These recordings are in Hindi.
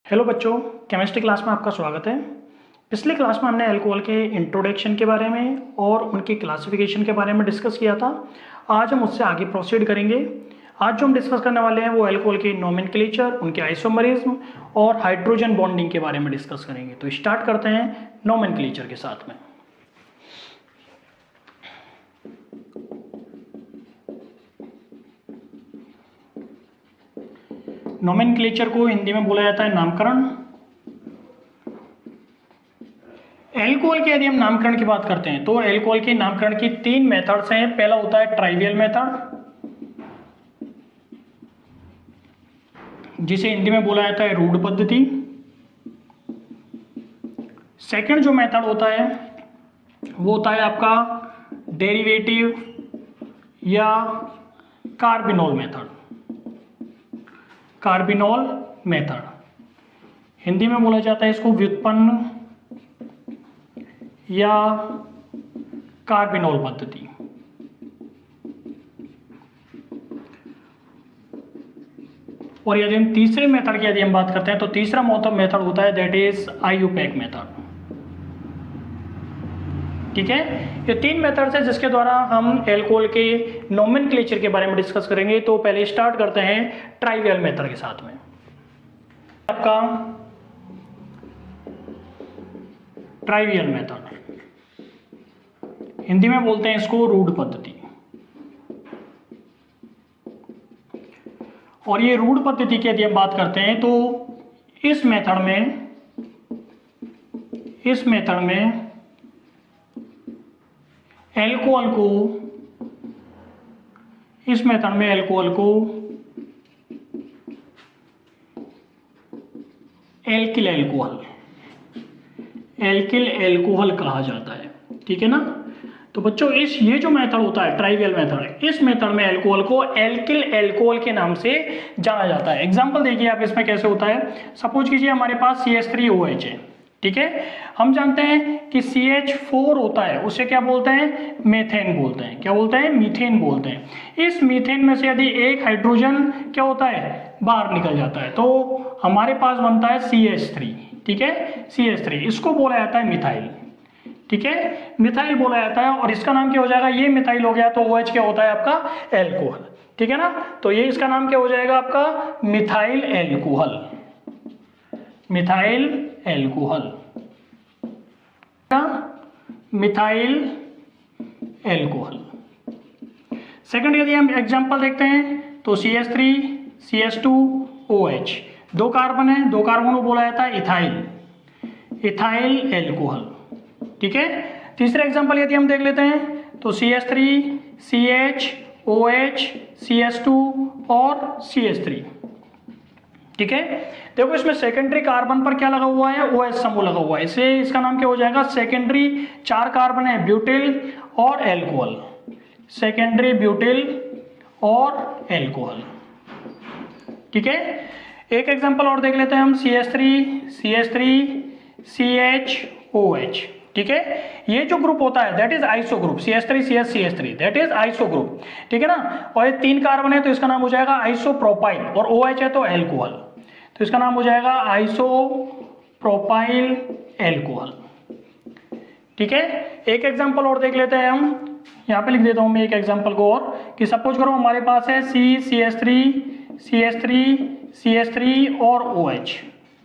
हेलो बच्चों, केमिस्ट्री क्लास में आपका स्वागत है। पिछली क्लास में हमने अल्कोहल के इंट्रोडक्शन के बारे में और उनकी क्लासिफिकेशन के बारे में डिस्कस किया था। आज हम उससे आगे प्रोसीड करेंगे। आज जो हम डिस्कस करने वाले हैं वो अल्कोहल के नोमेनक्लेचर, उनके आइसोमरिज्म और हाइड्रोजन बॉन्डिंग के बारे में डिस्कस करेंगे। तो स्टार्ट करते हैं नोमेनक्लेचर के साथ में। नोमेनक्लेचर को हिंदी में बोला जाता है नामकरण। एल्कोहल के यदि हम नामकरण की बात करते हैं तो एल्कोहल के नामकरण की तीन मेथड्स हैं। पहला होता है ट्राइवियल मेथड, जिसे हिंदी में बोला जाता है रूढ़ पद्धति। सेकंड जो मेथड होता है वो होता है आपका डेरिवेटिव या carbinol method. Carbinol method Hindi में बोला जाता है इसको व्युत्पन्न या कार्बिनोल पद्धति। और यदि हम तीसरे मेथड की यदि हम बात करते हैं तो तीसरा मेथड होता है दैट इज आईयूपैक मेथड। ठीक है, ये तीन मेथड्स है जिसके द्वारा हम एल्कोहल के नोमेनक्लेचर के बारे में डिस्कस करेंगे। तो पहले स्टार्ट करते हैं ट्राइवियल मेथड के साथ में। आपका ट्राइवियल मेथड हिंदी में बोलते हैं इसको रूढ़ पद्धति। और ये रूढ़ पद्धति की यदि हम बात करते हैं तो इस मेथड में एल्कोहल को एल्किल एल्कोहल कहा जाता है। ठीक है ना। तो बच्चों ये जो मेथड होता है ट्राइवियल मेथड, इस मेथड में एल्कोहल को एल्किल एल्कोहल के नाम से जाना जाता है। एग्जांपल देखिए आप इसमें कैसे होता है। सपोज कीजिए हमारे पास CH3OH है। ठीक है, हम जानते हैं कि CH4 होता है, उसे क्या बोलते हैं? मीथेन बोलते हैं। क्या बोलते हैं? मीथेन बोलते हैं। इस मीथेन में से यदि एक हाइड्रोजन क्या होता है? बाहर निकल जाता है तो हमारे पास बनता है CH3। ठीक है, CH3 इसको बोला जाता है मिथाइल। ठीक है, मिथाइल बोला जाता है। और इसका नाम क्या हो जाएगा? ये मिथाइल हो गया तो OH क्या होता है आपका? एल्कोहल। ठीक है ना। तो ये इसका नाम क्या हो जाएगा आपका? Methyl alcohol. Methyl alcohol, methyl alcohol. Second यदि हम एग्जांपल देखते हैं तो CH3 CH2OH, दो कार्बन है, दो कार्बन को बोला जाता है इथाइल एल्कोहल। ठीक है, तीसरा एग्जांपल यदि हम देख लेते हैं तो CH3 CHOH CH2 और CH3। ठीक है, देखो इसमें सेकेंडरी कार्बन पर क्या लगा हुआ है? OH समूह लगा हुआ है, इसलिए इसका नाम क्या हो जाएगा? सेकेंडरी। चार कार्बन है, ब्यूटिल और एल्कोहल। सेकेंडरी ब्यूटिल और एल्कोहल। ठीक है, एक एग्जांपल और देख लेते हैं हम CH3 CHOH। ठीक है, ये जो ग्रुप होता है that is iso group. CH3 CH3 that is iso group. ठीक है ना। और ये तीन कार्बन है तो इसका नाम हो जाएगा आइसोप्रोपाइल, और OH है तो एल्कोहल, तो इसका नाम हो जाएगा आइसोप्रोपाइल एल्कोहल। ठीक है, एक एग्जांपल और देख लेते हैं हम। यहाँ पे लिख देता हूं मैं एक एग्जांपल को और, कि सपोज करो हमारे पास है CH3 और OH।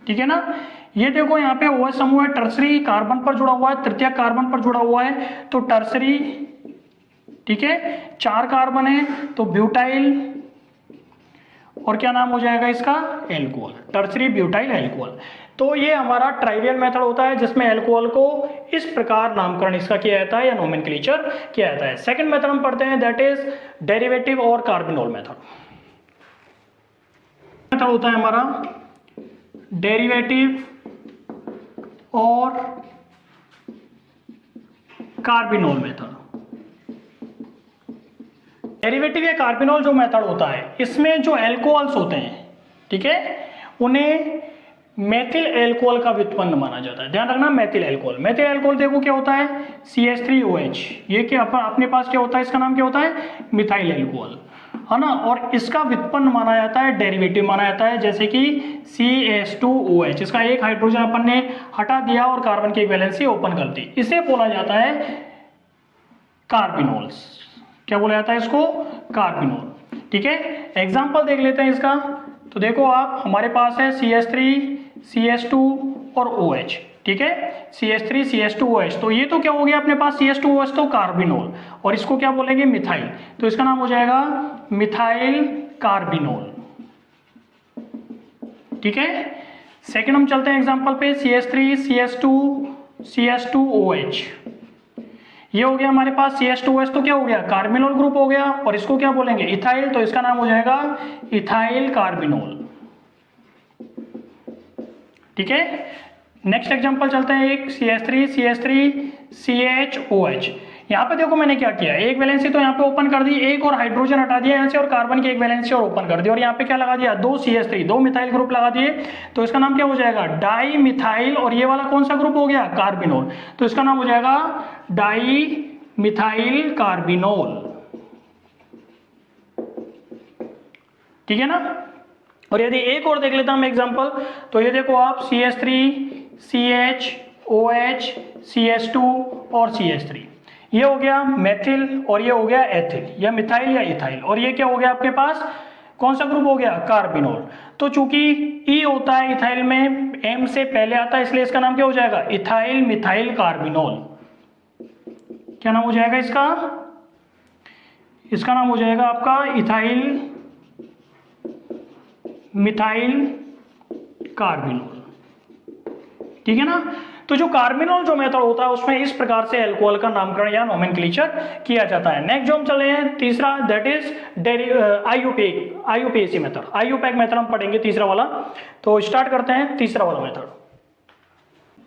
ठीक है ना। ये देखो यहाँ पे OH समूह है, टर्सरी कार्बन पर जुड़ा हुआ है, तृतीयक कार्बन पर जुड़ा हुआ है तो टर्सरी। ठीक है, चार कार्बन है तो ब्यूटाइल, और क्या नाम हो जाएगा इसका? एल्कोहल। Tertiary butyl alcohol. तो ये हमारा ट्राइवियल मेथड होता है जिसमें एल्कोहल को इस प्रकार नामकरण इसका किया जाता है या नोमेनक्लेचर किया जाता है। सेकंड मेथड हम पढ़ते हैं दैट इज डेरिवेटिव और कार्बिनोल मेथड। मेथड होता है हमारा डेरिवेटिव और कार्बिनोल मेथड। डेरिवेटिव या कार्बिनोल जो मेथड होता है इसमें जो एल्कोहल्स होते हैं, ठीक है, उन्हें मेथिल एल्कोहल का व्युत्पन्न माना जाता है। ध्यान रखना, मेथिल एल्कोहल देखो क्या होता है? CH3OH। ये क्या अपने पास क्या होता है? इसका नाम क्या होता है? Methyl alcohol. है ना, और इसका व्युत्पन्न माना जाता है, डेरिवेटिव माना जाता है, जैसे कि CH2OH, इसका एक हाइड्रोजन अपन ने हटा दिया और कार्बन की एक वैलेंसी ओपन कर दी, इसे बोला जाता है कार्बिनोल्स। क्या बोला जाता है इसको? कार्बिनोल। ठीक है, एग्जाम्पल देख लेते हैं इसका। तो देखो आप, हमारे पास है CH3, CH2 और OH। ठीक है, CH3 CH2OH, तो ये तो क्या हो गया अपने पास CH2OH, तो कार्बिनोल, और इसको क्या बोलेंगे? मिथाइल, तो इसका नाम हो जाएगा मिथाइल कार्बिनोल। ठीक है, सेकंड हम चलते हैं एग्जांपल पे, CH3 CH2 CH2OH, ये हो गया हमारे पास CH2OH, तो क्या हो गया? कार्बिनोल ग्रुप हो गया, और इसको क्या बोलेंगे? इथाइल, तो इसका नाम हो जाएगा इथाइल कार्बिनोल। ठीक है, नेक्स्ट एग्जांपल चलते हैं, एक CH3 CH3CHOH। यहाँ पे देखो मैंने क्या किया, एक वैलेंसी तो यहाँ पे ओपन कर दी, एक और हाइड्रोजन हटा दिया यहाँ से, और कार्बन की एक वैलेंसी और ओपन कर दी, और यहाँ पे क्या लगा दिया? 2 CH3, 2 मिथाइल ग्रुप लगा दिए, तो इसका नाम क्या हो जाएगा? डाई मिथाइल, और ये वाला कौन सा ग्रुप हो गया? कार्बिनोल, तो इसका नाम हो जाएगा डाई मिथाइल कार्बिनोल। ठीक है ना, और यदि एक और देख लेता हूं एग्जांपल, तो ये देखो आप, CH3 CHOH CH2 और CH3, ये हो गया मेथिल और ये हो गया एथिल, या मिथाइल या इथाइल, और ये क्या हो गया आपके पास? कौन सा ग्रुप हो गया? कार्बिनोल। तो चूंकि E होता है इथाइल में, M से पहले आता है, इसलिए इसका नाम क्या हो जाएगा? Ethyl methyl carbinol. क्या नाम हो जाएगा इसका? इसका नाम हो जाएगा आपका इथाइल मिथाइल कार्बिनोल। ठीक है ना, तो जो कार्बिनोल जो मेथड होता है उसमें इस प्रकार से अल्कोहल का नामकरण या नोमेनक्लेचर किया जाता है। नेक्स्ट जो हम चले हैं तीसरा, that is IUPAC method. IUPAC method हम पढ़ेंगे तीसरा वाला, तो स्टार्ट करते हैं तीसरा वाला मेथड।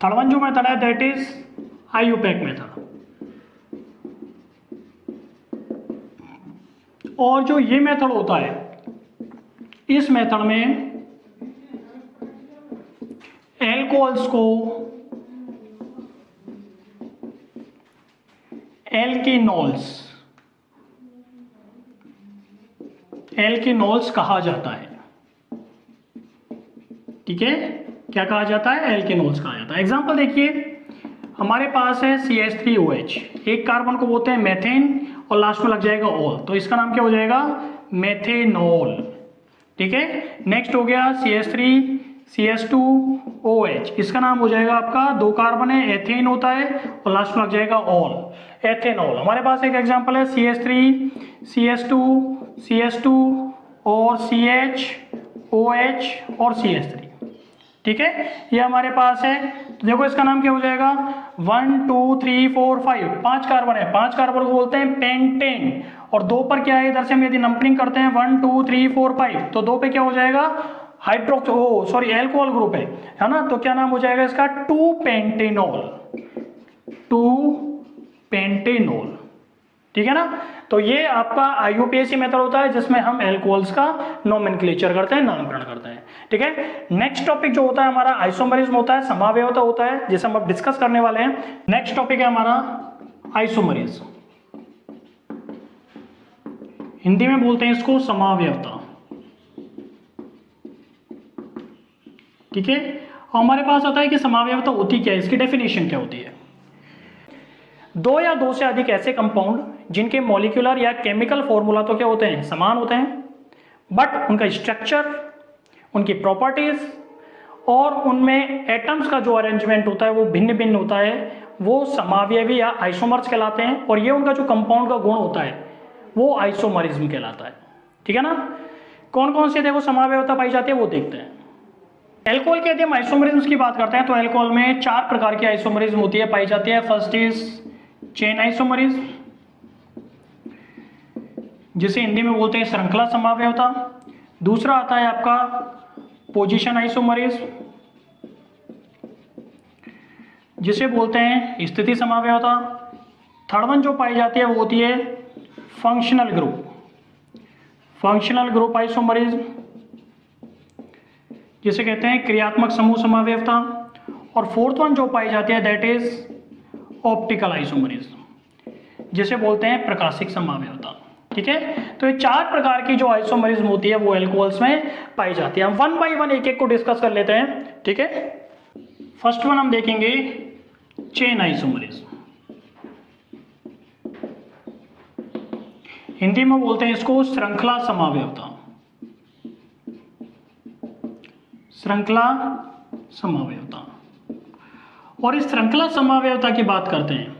थर्ड वन जो मेथड है दैट इज IUPAC मेथड। और जो ये मेथड होता है, इस मेथड में एल्कोहल्स को एल्कीनोल्स कहा जाता है। ठीक है, क्या कहा जाता है? एल्कीनोल्स कहा जाता है। एग्जांपल देखिए, हमारे पास है CH3OH, एक कार्बन को बोलते हैं मेथेन, और लास्ट में लग जाएगा ओल, तो इसका नाम क्या हो जाएगा? मेथेनॉल। ठीक है, नेक्स्ट हो गया CH3 CH2OH, इसका नाम हो जाएगा आपका, 2 कार्बन है, एथेन होता है, और लास्ट में लग जाएगा ऑल, एथेनॉल। हमारे पास एक एग्जांपल है CH3 CH2 और CHOH और CH3। ठीक है, ये हमारे पास है, तो देखो इसका नाम क्या हो जाएगा? 1 2 3 4 5, 5 कार्बन है, 5 कार्बन को बोलते हैं पेंटेन, और 2 पर क्या है? इधर से हम यदि नंबरिंग करते हैं 1 2 3 4 5, तो 2 पे क्या हो जाएगा? एल्कोहल ग्रुप है ना, तो क्या नाम हो जाएगा इसका? 2 पेंटेनॉल। ठीक है ना, तो ये आपका IUPAC मेथड होता है, जिसमें हम एल्कोहल्स का नोमेनक्लेचर करते हैं, नामकरण करते हैं। ठीक है, नेक्स्ट टॉपिक जो होता है हमारा आइसोमरिज्म होता है, समावयवता होता है, जिसे हम अब डिस्कस करने वाले हैं। नेक्स्ट टॉपिक है हमारा आइसोमरिज्म, हिंदी में बोलते हैं इसको समावयवता। ठीक है, हमारे पास आता है कि समावयवता होती क्या है, इसकी डेफिनेशन क्या होती है? 2 या 2 से अधिक ऐसे कंपाउंड जिनके मॉलिक्यूलर या केमिकल फॉर्मूला तो क्या होते हैं? समान होते हैं, बट उनका स्ट्रक्चर, उनकी प्रॉपर्टीज और उनमें एटम्स का जो अरेंजमेंट होता है वो भिन्न भिन्न होता है, वो समावयवी या आइसोमर्स कहलाते हैं, और ये उनका जो कंपाउंड का गुण होता है वो आइसोमरिज्म कहलाता है। ठीक है ना, कौन कौन से देखो समावयवता पाई जाती है वो देखते हैं। एल्कोहल के यदि हम आइसोमरिज्म की बात करते हैं, तो एल्कोहल में 4 प्रकार की आइसोमरिज्म होती है, पाई जाती है। फर्स्ट इज चेन आइसोमरिज्म, जिसे हिंदी में बोलते हैं श्रृंखला समावयवता। दूसरा आता है आपका पोजीशन आइसोमरिज्म, जिसे बोलते हैं स्थिति समावयवता। थर्ड वन जो पाई जाती है वो होती है फंक्शनल ग्रुप आइसोमरिज्म, जिसे कहते हैं क्रियात्मक समूह समावयवता। और फोर्थ वन जो पाई जाती है दैट इज ऑप्टिकल आइसोमरिज्म, जिसे बोलते हैं प्रकाशिक समावयवता। ठीक है। तो ये 4 प्रकार की जो आइसोमरिज्म होती है वो एल्कोहल्स में पाई जाती है। हम वन बाय वन एक एक को डिस्कस कर लेते हैं, ठीक है। फर्स्ट वन हम देखेंगे चेन आइसोमरिज्म। हिंदी में बोलते हैं इसको श्रृंखला समावयवता। श्रृंखला समावयवता। और इस श्रृंखला समावयवता की बात करते हैं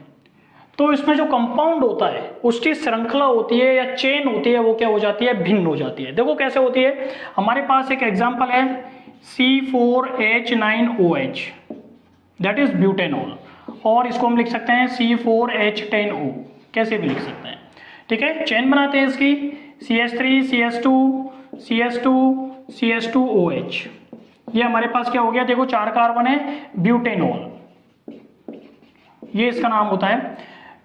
तो इसमें जो कंपाउंड होता है उसकी श्रृंखला होती है या चेन होती है, वो क्या हो जाती है, भिन्न हो जाती है। देखो कैसे होती है। हमारे पास एक एग्जांपल है C4H9OH, दैट इज ब्यूटेनॉल, और इसको हम लिख सकते हैं C4H10O, कैसे भी लिख सकते हैं, ठीक है। चेन बनाते हैं इसकी CH3 CH2 CH2 CH2OH। ये हमारे पास क्या हो गया, देखो 4 कार्बन है, ब्यूटेनॉल, ये इसका नाम होता है।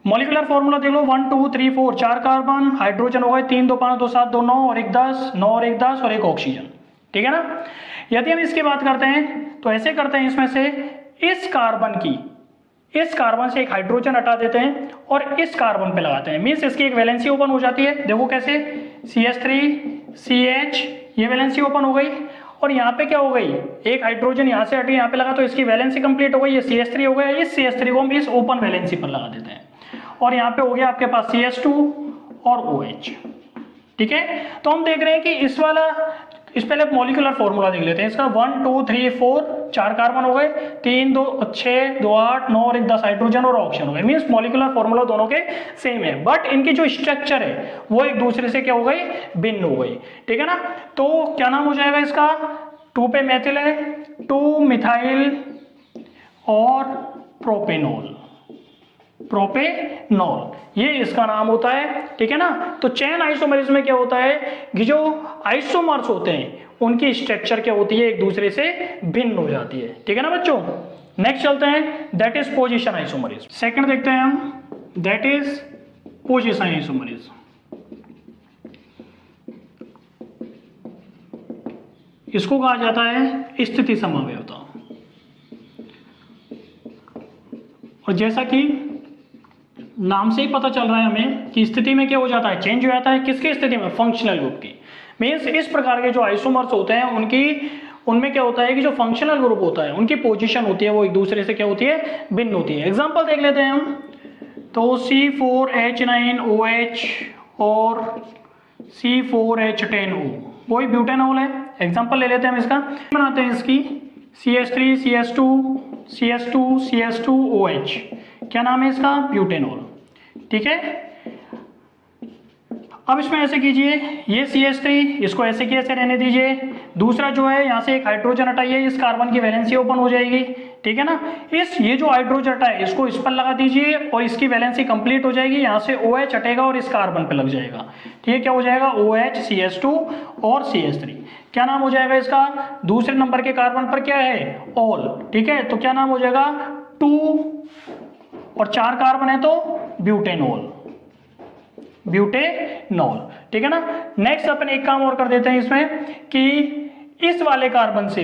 मॉलिक्यूलर फॉर्मूला देख लो 1 2 3 4, 4 कार्बन, हाइड्रोजन हो गए 3 2 5 2 7 2 9 और 1 10, 9 और 1 10 और 1 ऑक्सीजन, ठीक है ना। यदि हम इसकी बात करते हैं तो ऐसे करते हैं, इसमें से इस कार्बन से एक हाइड्रोजन हटा देते हैं और इस कार्बन पे लगाते हैं, मीन्स इसकी एक वैलेंसी ओपन हो जाती है। देखो कैसे, CH3 CH, ये वैलेंसी ओपन हो गई, और यहाँ पे क्या हो गई, एक हाइड्रोजन यहाँ से हटी, यहाँ पे लगा तो इसकी वैलेंसी कंप्लीट हो गई, ये CH3 हो गया। इस CH3 को हम इस ओपन वैलेंसी पर लगा देते हैं और यहाँ पे हो गया आपके पास CH2 और OH, ठीक है। तो हम देख रहे हैं कि इस पहले मॉलिक्यूलर फॉर्मूला देख लेते हैं इसका 1 2 3 4, 4 कार्बन हो गए, 3 2 6 2 8 9 और 1 10 हाइड्रोजन और ऑक्सीजन हो गए, मीन्स मॉलिक्यूलर फॉर्मूला दोनों के सेम है, बट इनकी जो स्ट्रक्चर है वो एक दूसरे से क्या हो गई, भिन्न हो गई, ठीक है ना। तो क्या नाम हो जाएगा इसका, 2 पे मेथिल है, 2 मिथाइल और प्रोपेनॉल, ये इसका नाम होता है, ठीक है ना। तो चेन आइसोमरिज्म में क्या होता है कि जो आइसोमर्स होते हैं उनकी स्ट्रक्चर क्या होती है, एक दूसरे से भिन्न हो जाती है, ठीक है ना बच्चों। नेक्स्ट चलते हैं, that is position isomerism. Second देखते हैं हम, दैट इज पोजीशन आइसोमरिज्म। इसको कहा जाता है स्थिति समावयवता। और जैसा कि नाम से ही पता चल रहा है हमें कि स्थिति में क्या हो जाता है, चेंज हो जाता है, किसकी स्थिति में, फंक्शनल ग्रुप की। मीन्स इस प्रकार के जो आइसोमर्स होते हैं उनमें क्या होता है कि जो फंक्शनल ग्रुप होता है उनकी पोजीशन होती है वो एक दूसरे से क्या होती है, भिन्न होती है। एग्जांपल देख लेते हैं हम, तो C4H9OH और C4H10O वही ब्यूटेनॉल है। एग्जांपल ले लेते हैं हम इसका, बनाते हैं इसकी CH3 CH2 CH2OH, क्या नाम है इसका, ब्यूटेनॉल, ठीक है। अब इसमें ऐसे कीजिए, ये CH3 इसको ऐसे की ऐसे रहने दीजिए, दूसरा जो है यहाँ से एक हाइड्रोजन हटाइए, इस कार्बन की वैलेंसी ओपन हो जाएगी, ठीक है ना। ये जो हाइड्रोजन हटा है इसको इस पर लगा दीजिए और इसकी वैलेंसी कंप्लीट हो जाएगी, यहाँ से OH हटेगा और इस कार्बन पे लग जाएगा, ठीक है। क्या हो जाएगा, OH CH2 और CH3, क्या नाम हो जाएगा इसका, दूसरे नंबर के कार्बन पर क्या है, ऑल, ठीक है। तो क्या नाम हो जाएगा, 2 और 4 कार्बन है तो ब्यूटेनॉल, ठीक है ना। नेक्स्ट अपन एक काम और कर देते हैं इसमें कि इस वाले कार्बन से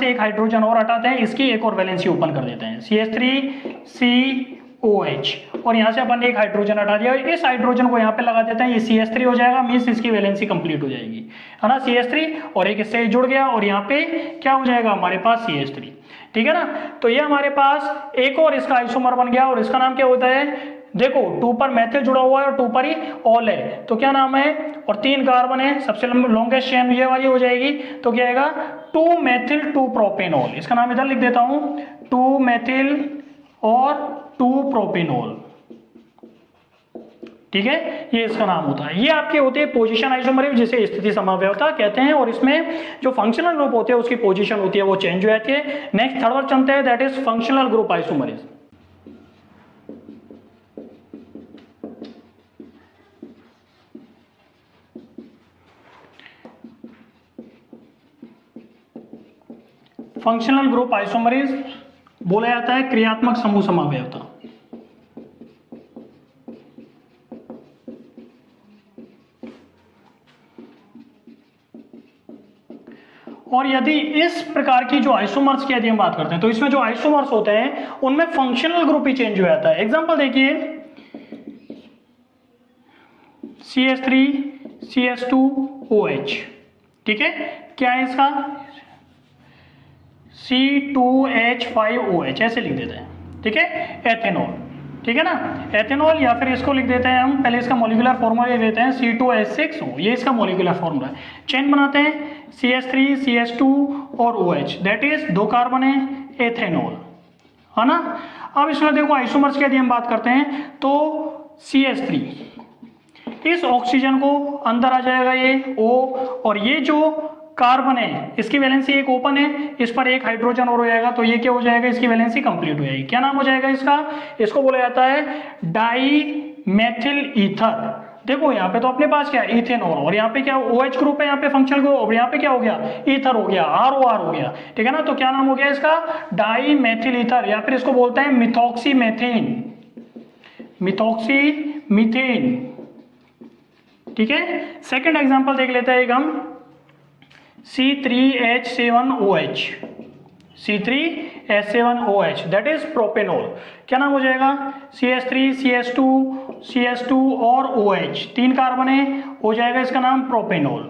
एक हाइड्रोजन और हटाते हैं, इसकी एक और वैलेंसी ओपन कर देते हैं, CH3COH, और यहाँ से अपन एक हाइड्रोजन हटा दिया, इस हाइड्रोजन को यहाँ पे लगा देते हैं, ये CH3 हो जाएगा, मीन्स इसकी वैलेंसी कंप्लीट हो जाएगी, है ना, CH3 और एक इससे जुड़ गया और यहाँ पे क्या हो जाएगा हमारे पास CH3, ठीक है ना। तो ये हमारे पास एक और इसका आइसोमर बन गया और इसका नाम क्या होता है, देखो 2 पर मेथिल जुड़ा हुआ है और 2 पर ही ऑल है, तो क्या नाम है, और 3 कार्बन है, सबसे लॉन्गेस्ट चेन ये वाली हो जाएगी, तो क्या आएगा, 2 मेथिल 2 प्रोपेनॉल, इसका नाम इधर लिख देता हूं, 2 मेथिल और 2 प्रोपेनॉल, ठीक है, ये इसका नाम होता है। ये आपके होते हैं पोजीशन आइसोमरिज्म, जिसे स्थिति समावयवता कहते हैं, और इसमें जो फंक्शनल ग्रुप होते हैं उसकी पोजीशन होती है वो चेंज हो जाती है। नेक्स्ट थर्ड वर्ड चलते हैं, that is functional group isomerism. Functional group isomerism बोला जाता है क्रियात्मक समूह समावयवता। और यदि इस प्रकार की जो आइसोमर्स की यदि हम बात करते हैं तो इसमें जो आइसोमर्स होते हैं उनमें फंक्शनल ग्रुप ही चेंज हो जाता है। एग्जांपल देखिए, CH3CH2OH, ठीक है। क्या है इसका? C2H5OH ऐसे लिख देते हैं, ठीक है, एथेनॉल, ठीक है ना, एथेनॉल। या फिर इसको लिख देते हैं हम, पहले इसका मॉलिक्यूलर फॉर्मूला लिख देते हैं C2H6O, ये इसका मॉलिक्यूलर फॉर्मूला है। चेन बनाते हैं CH3 CH2 और OH, दैट इज 2 कार्बन है, एथेनॉल, है ना। अब इसमें देखो आइसोमर्स की यदि हम बात करते हैं तो CH3, इस ऑक्सीजन को अंदर आ जाएगा ये O, और ये जो कार्बन है इसकी वैलेंसी एक ओपन है, इस पर एक हाइड्रोजन और हो जाएगा, तो ये क्या हो जाएगा, इसकी वैलेंसी कंप्लीट हो जाएगी। क्या नाम हो जाएगा इसका? इसको बोला जाता है डाई मेथिल ईथर। देखो यहाँ पे तो अपने पास क्या है, इथेनॉल, और यहाँ पे क्या OH ग्रुप है, यहाँ पे फंक्शनल ग्रुप, और यहाँ पे क्या हो गया, ईथर हो गया, ROR हो गया, ठीक है ना। तो क्या नाम हो गया इसका? डाई मेथिल ईथर, या फिर इसको बोलते हैं मिथॉक्सी मेथेन, मिथॉक्सी मीथेन, ठीक है। सेकेंड एग्जाम्पल देख लेते हैं एक हम, C3H7OH, C3H7OH that is propanol. क्या नाम हो जाएगा? CH3 CH2 CH2 और OH, 3 कार्बन है, हो जाएगा इसका नाम प्रोपेनॉल,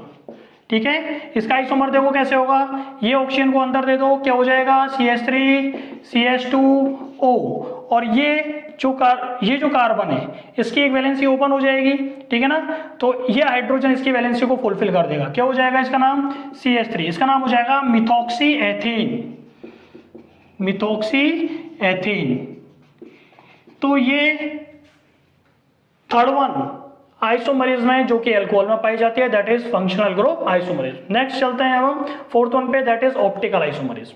ठीक है। इसका आइसोमर देखो कैसे होगा, ये ऑक्सीजन को अंदर दे दो, क्या हो जाएगा, CH3 CH2O, और ये जो कार्बन है इसकी एक वैलेंसी ओपन हो जाएगी, ठीक है ना। तो ये हाइड्रोजन इसकी वैलेंसी को फुलफिल कर देगा, क्या हो जाएगा इसका नाम, CH3, इसका नाम हो जाएगा मिथॉक्सी एथेन, मिथॉक्सी एथेन। तो ये थर्ड वन आइसोमरिज्म है जो कि अल्कोहल में पाई जाती है, that is functional group isomerism. Next चलते हैं हम फोर्थ वन पे, that is optical isomerism.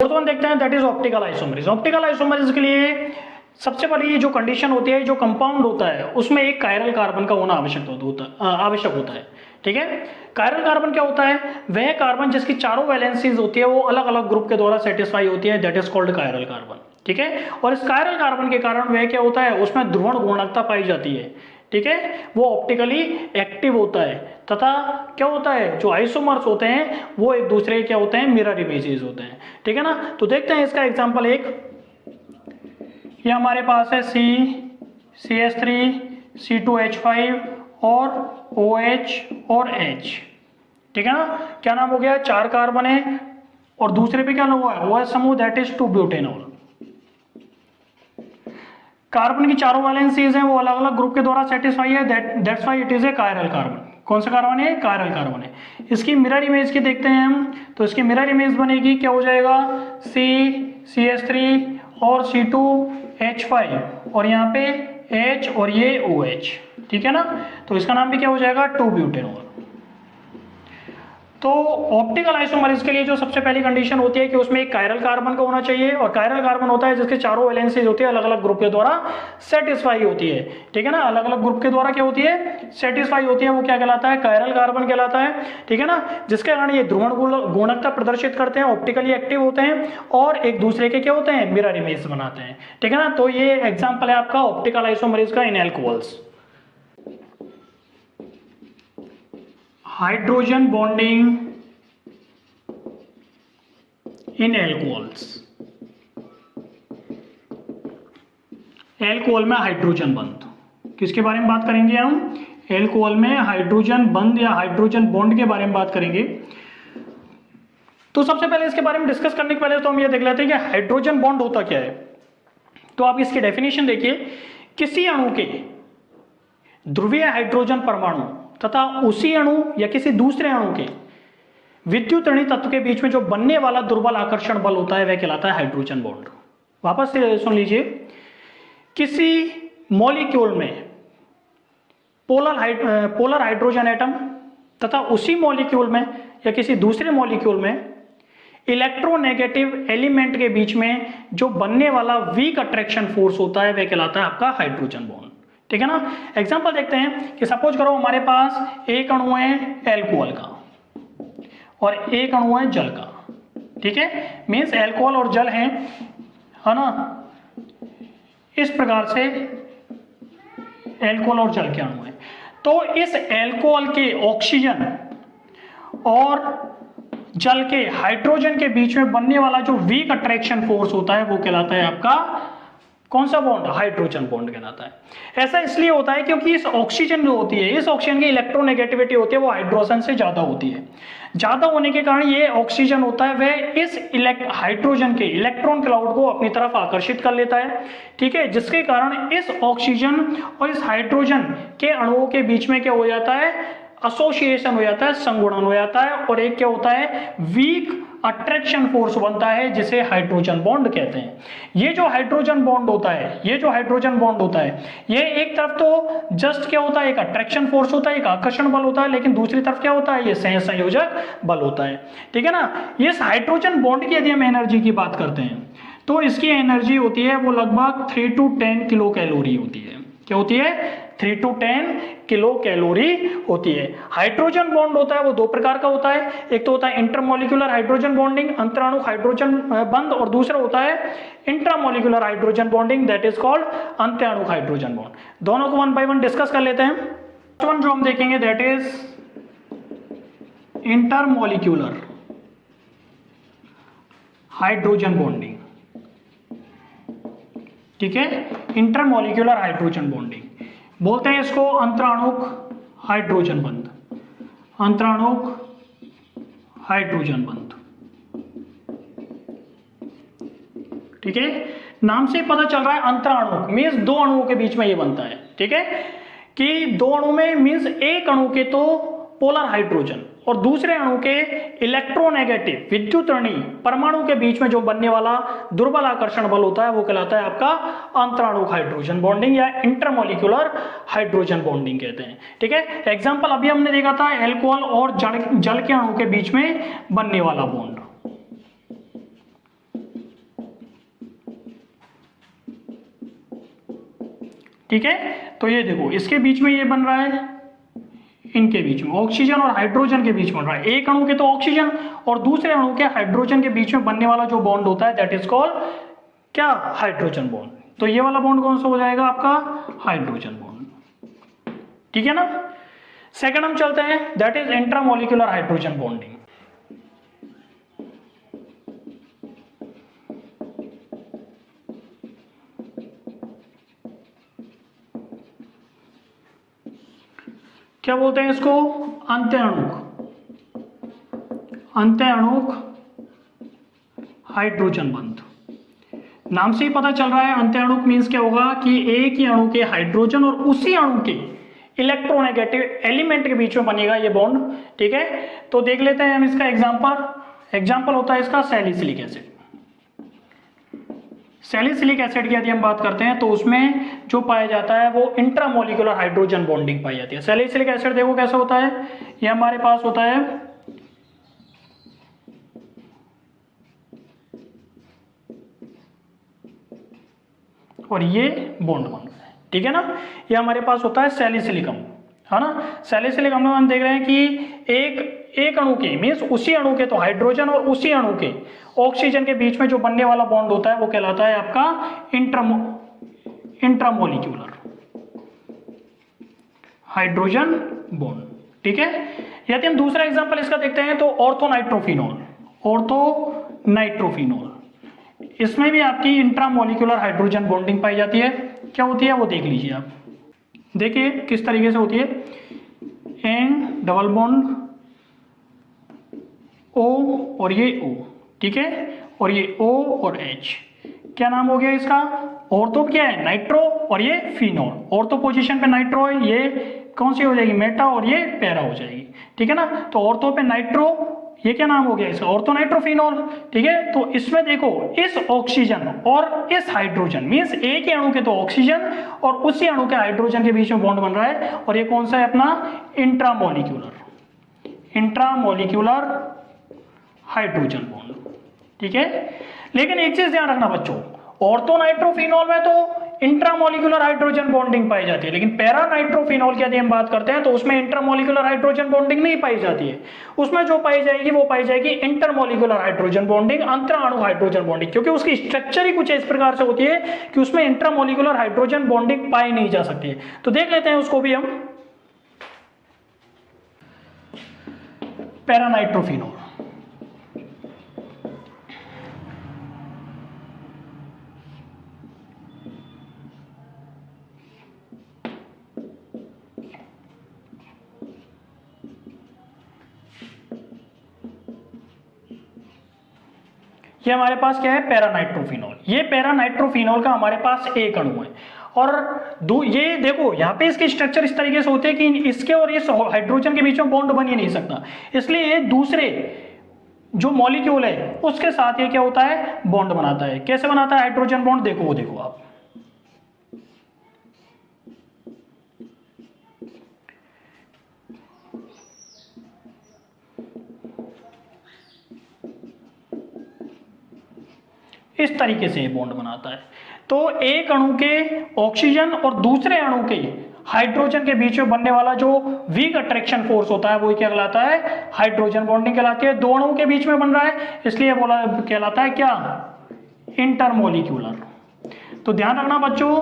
Fourth one देखते हैं, that is optical isomerism. Optical isomerism के लिए सबसे पहले जो कंडीशन होती है, जो कंपाउंड होता है उसमें एक कायरल कार्बन का होना आवश्यक होता है, ठीक है। कायरल कार्बन क्या होता है, वह कार्बन जिसकी चारों वैलेंसीज होती है वो अलग अलग ग्रुप के द्वारा सेटिस्फाई होती है, that is called chiral carbon, ठीक है। और इस कायरल कार्बन के कारण वह क्या होता है, उसमें ध्रुवण गुणकता पाई जाती है, ठीक है, वो ऑप्टिकली एक्टिव होता है, तथा क्या होता है, जो आइसोमर्स होते हैं वो एक दूसरे के क्या होते हैं, मिरर इमेजेस होते हैं, ठीक है ना। तो देखते हैं इसका एग्जांपल एक, ये हमारे पास है CH3 C2H5 और OH और H, ठीक है ना। क्या नाम हो गया, 4 कार्बन है, और दूसरे पे क्या हुआ है, OH समूह, दैट इज 2 ब्यूटेनॉल। कार्बन की चारों वैलेंसीज हैं वो अलग अलग ग्रुप के द्वारा सेटिस्फाई है, that's why it is a chiral carbon. कौन सा कार्बन है, कायरल कार्बन है। इसकी मिरर इमेज की देखते हैं हम, तो इसकी मिरर इमेज बनेगी, क्या हो जाएगा, CH3 और C2H5, और यहाँ पे H और ये OH, ठीक है ना। तो इसका नाम भी क्या हो जाएगा, 2 ब्यूटेनॉल। तो ऑप्टिकल आइसोमरिज्म के लिए जो सबसे पहली कंडीशन होती है कि उसमें एक कायरल कार्बन का होना चाहिए, और कायरल कार्बन होता है जिसके चारों वैलेंसीज होती है अलग अलग ग्रुप के द्वारा सेटिस्फाई होती है, ठीक है ना। अलग अलग ग्रुप के द्वारा क्या होती है, सेटिस्फाई होती है, वो क्या कहलाता है, कायरल कार्बन कहलाता है, ठीक है ना। जिसके कारण ये ध्रुवण गुणकता प्रदर्शित करते हैं, ऑप्टिकली एक्टिव होते हैं, और एक दूसरे के क्या होते हैं, मिरर इमेज बनाते हैं, ठीक है ना। तो ये एग्जाम्पल है आपका ऑप्टिकल आइसोमरिज्म का in alcohols. Hydrogen bonding in alcohols, alcohol में हाइड्रोजन बंध, किसके बारे में बात करेंगे हम, एल्कोहल में हाइड्रोजन बंध या हाइड्रोजन बॉन्ड के बारे में बात करेंगे। तो सबसे पहले इसके बारे में डिस्कस करने के पहले तो हम ये देख लेते हैं कि हाइड्रोजन बॉन्ड होता क्या है। तो आप इसकी डेफिनेशन देखिए, किसी अणु के ध्रुवीय हाइड्रोजन परमाणु तथा उसी अणु या किसी दूसरे अणु के विद्युत ऋणी तत्व के बीच में जो बनने वाला दुर्बल आकर्षण बल होता है वह कहलाता है हाइड्रोजन बॉन्ड। वापस से सुन लीजिए, किसी मॉलिक्यूल में पोलर हाइड्रोजन एटम तथा उसी मॉलिक्यूल में या किसी दूसरे मॉलिक्यूल में इलेक्ट्रोनेगेटिव एलिमेंट के बीच में जो बनने वाला वीक अट्रैक्शन फोर्स होता है वह कहलाता है आपका हाइड्रोजन बॉन्ड, ठीक है ना। एग्जांपल देखते हैं कि सपोज करो हमारे पास एक अणु है एल्कोहल का और एक अणु है जल का, ठीक है, मीन्स एल्कोहल और जल है ना। इस प्रकार से एल्कोहल और जल के अणु है। तो इस एल्कोहल के ऑक्सीजन और जल के हाइड्रोजन के बीच में बनने वाला जो वीक अट्रैक्शन फोर्स होता है वो कहलाता है आपका कौन सा बॉन्ड? हाइड्रोजन बॉन्ड कहलाता है। ऐसा इसलिए होता है क्योंकि इस ऑक्सीजन जो होती है, इस ऑक्सीजन की इलेक्ट्रोनेगेटिविटी होती है वो हाइड्रोजन से ज्यादा होती है। ज्यादा होने के कारण ये ऑक्सीजन होता है वह इस हाइड्रोजन के इलेक्ट्रॉन क्लाउड को अपनी तरफ आकर्षित कर लेता है, ठीक है, जिसके कारण इस ऑक्सीजन और इस हाइड्रोजन के अणुओं के बीच में क्या हो जाता है? एसोसिएशन हो जाता है, संगुणन हो जाता है, और एक क्या होता है? वीक अट्रैक्शन फोर्स बनता है जिसे हाइड्रोजन बॉन्ड कहते हैं। ये जो हाइड्रोजन बॉन्ड होता है, ये जो हाइड्रोजन बॉन्ड होता है, ये एक तरफ तो जस्ट क्या होता है? एक अट्रैक्शन फोर्स होता है, एक आकर्षण बल होता है, लेकिन दूसरी तरफ क्या होता है? ये सहसंयोजक बल होता है, ठीक है ना। इस हाइड्रोजन बॉन्ड की यदि हम एनर्जी की बात करते हैं तो इसकी एनर्जी होती है वो लगभग 3 to 10 किलो कैलोरी होती है। क्या होती है? 3 to 10 किलो कैलोरी होती है। हाइड्रोजन बॉन्ड होता है वो दो प्रकार का होता है, एक तो होता है इंटरमोलिकुलर हाइड्रोजन बॉन्डिंग, अंतराणु हाइड्रोजन बंध, और दूसरा होता है intramolecular hydrogen bonding, that is called अंतराणु हाइड्रोजन बॉन्ड। दोनों को 1 by 1 डिस्कस कर लेते हैं। फर्स्ट वन जो हम देखेंगे that is intermolecular hydrogen bonding, ठीक है, इंटरमोलिकुलर हाइड्रोजन बॉन्डिंग बोलते हैं इसको अंतराणुक हाइड्रोजन बंध, अंतराणुक हाइड्रोजन बंध, ठीक है। नाम से पता चल रहा है अंतराणुक मीन्स दो अणुओं के बीच में ये बनता है, ठीक है, कि दो अणु में मीन्स एक अणु के तो पोलर हाइड्रोजन और दूसरे अणु के इलेक्ट्रोनेगेटिव विद्युत ऋणी परमाणु के बीच में जो बनने वाला दुर्बल आकर्षण बल होता है वो कहलाता है आपका अंतराणुक हाइड्रोजन बॉन्डिंग या इंटरमोलिकुलर हाइड्रोजन बॉन्डिंग कहते हैं, ठीक है। एग्जांपल अभी हमने देखा था एल्कोहल और जल के अणु के बीच में बनने वाला बॉन्ड, ठीक है। तो ये देखो इसके बीच में ये बन रहा है, इनके बीच में ऑक्सीजन और हाइड्रोजन के बीच में बन रहा है, एक अणु के तो ऑक्सीजन और दूसरे अणु के हाइड्रोजन के बीच में बनने वाला जो बॉन्ड होता है दैट इज कॉल्ड क्या? Hydrogen bond. तो ये वाला बॉन्ड कौन सा हो जाएगा आपका? हाइड्रोजन बॉन्ड, ठीक है ना। सेकंड हम चलते हैं that is intramolecular hydrogen bonding. क्या बोलते हैं इसको? अंत्याणुक हाइड्रोजन बंध। नाम से ही पता चल रहा है अंत्याणुक मीन्स क्या होगा कि एक ही अणु के हाइड्रोजन और उसी अणु के इलेक्ट्रोनेगेटिव एलिमेंट के बीच में बनेगा ये बॉन्ड, ठीक है। तो देख लेते हैं हम इसका एग्जांपल होता है इसका सैलिसिलिक एसिड। सैलिसिलिक एसिड की यदि हम बात करते हैं तो उसमें जो पाया जाता है वो इंट्रामोलिकुलर हाइड्रोजन बॉन्डिंग पाई जाती है। सैलिसिलिक एसिड देखो कैसा होता है, ये हमारे पास होता है और ये बॉन्ड बन रहा है, ठीक है ना। ये हमारे पास होता है सैलिसिलिकम, है ना। सैलिसिलिक हम लोग देख रहे हैं कि एक अणु के मीन्स उसी अणु के तो हाइड्रोजन और उसी अणु के ऑक्सीजन के बीच में जो बनने वाला बॉन्ड होता है वो कहलाता है आपका इंट्रामोलिक्यूलर हाइड्रोजन बॉन्ड, ठीक है। यदि हम दूसरा एग्जांपल इसका देखते हैं तो ऑर्थोनाइट्रोफिनॉल, इसमें भी आपकी इंट्रामोलिक्यूलर हाइड्रोजन बॉन्डिंग पाई जाती है। क्या होती है वो देख लीजिए आप, देखिए किस तरीके से होती है। एन डबल बॉन्ड O और ये O, ठीक है, और ये O और H, क्या नाम हो गया इसका? ऑर्थो क्या है? नाइट्रो, और ये फिनॉल। ऑर्थो पोजीशन पे नाइट्रो है, ये कौन सी हो जाएगी? मेटा, और ये पैरा हो जाएगी, ठीक है ना। तो ऑर्थो पे नाइट्रो, ये क्या नाम हो गया इसका? ऑर्थोनाइट्रोफिनॉल, ठीक है। तो इसमें देखो इस ऑक्सीजन और इस हाइड्रोजन मीन्स एक ही अणु के तो ऑक्सीजन और उसी अणु के हाइड्रोजन के बीच में बॉन्ड बन रहा है, और ये कौन सा है अपना? इंट्रामोलिक्यूलर हाइड्रोजन बॉन्ड, ठीक है। लेकिन एक चीज ध्यान रखना बच्चों, ऑर्थोनाइट्रोफिनॉल में तो इंट्रामोलिकुलर हाइड्रोजन बॉन्डिंग पाई जाती है, लेकिन पैरा नाइट्रोफिनॉल की यदि हम बात करते हैं तो उसमें इंट्रामोलिकुलर हाइड्रोजन बॉन्डिंग नहीं पाई जाती है। उसमें जो पाई जाएगी वो पाई जाएगी इंटरमोलिकुलर हाइड्रोजन बॉन्डिंग, अंतराणु हाइड्रोजन बॉन्डिंग, क्योंकि उसकी स्ट्रक्चर ही कुछ इस प्रकार से होती है कि उसमें इंट्रामोलिकुलर हाइड्रोजन बॉन्डिंग पाई नहीं जा सकती है। तो देख लेते हैं उसको भी हम। पैरा नाइट्रोफिनॉल, ये हमारे पास क्या है, पैरानाइट्रोफिनॉल। ये पैरानाइट्रोफिनॉल का हमारे पास एक अणु है और ये देखो यहाँ पे इसके स्ट्रक्चर इस तरीके से होते हैं कि इसके और इस हाइड्रोजन के बीच में बॉन्ड बन ही नहीं सकता, इसलिए ये दूसरे जो मॉलिक्यूल है उसके साथ ये क्या होता है, बॉन्ड बनाता है। कैसे बनाता है हाइड्रोजन बॉन्ड, देखो वो देखो आप, इस तरीके से बॉन्ड बनाता है। तो एक अणु के ऑक्सीजन और दूसरे अणु के हाइड्रोजन के बीच में बनने वाला जो वीक अट्रैक्शन फोर्स होता है वो क्या कहलाता है, हाइड्रोजन बॉन्डिंग कहलाती है। दो अणुओं के बीच में बन रहा है इसलिए बोला कहलाता है क्या, इंटरमोलिक्यूलर। तो ध्यान रखना बच्चों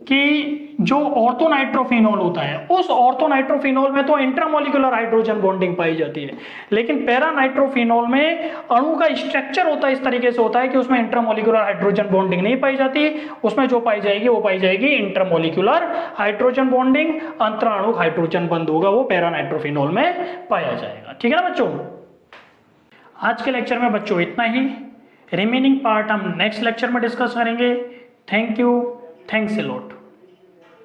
कि जो ऑर्थोनाइट्रोफिनॉल होता है उस ऑर्थोनाइट्रोफिनॉल में तो इंट्रामोलिकुलर हाइड्रोजन बॉन्डिंग पाई जाती है, लेकिन पैरानाइट्रोफिनॉल में अणु का स्ट्रक्चर होता है इस तरीके से होता है कि उसमें इंट्रामोलिकुलर हाइड्रोजन बॉन्डिंग नहीं पाई जाती। उसमें जो पाई जाएगी वो पाई जाएगी इंटरमोलिकुलर हाइड्रोजन बॉन्डिंग, अंतराणु हाइड्रोजन बंद होगा वो पैरानाइट्रोफिनॉल में पाया जाएगा। ठीक है ना बच्चों, आज के लेक्चर में बच्चों इतना ही, रिमेनिंग पार्ट हम नेक्स्ट लेक्चर में डिस्कस करेंगे। Thank you, thanks a lot.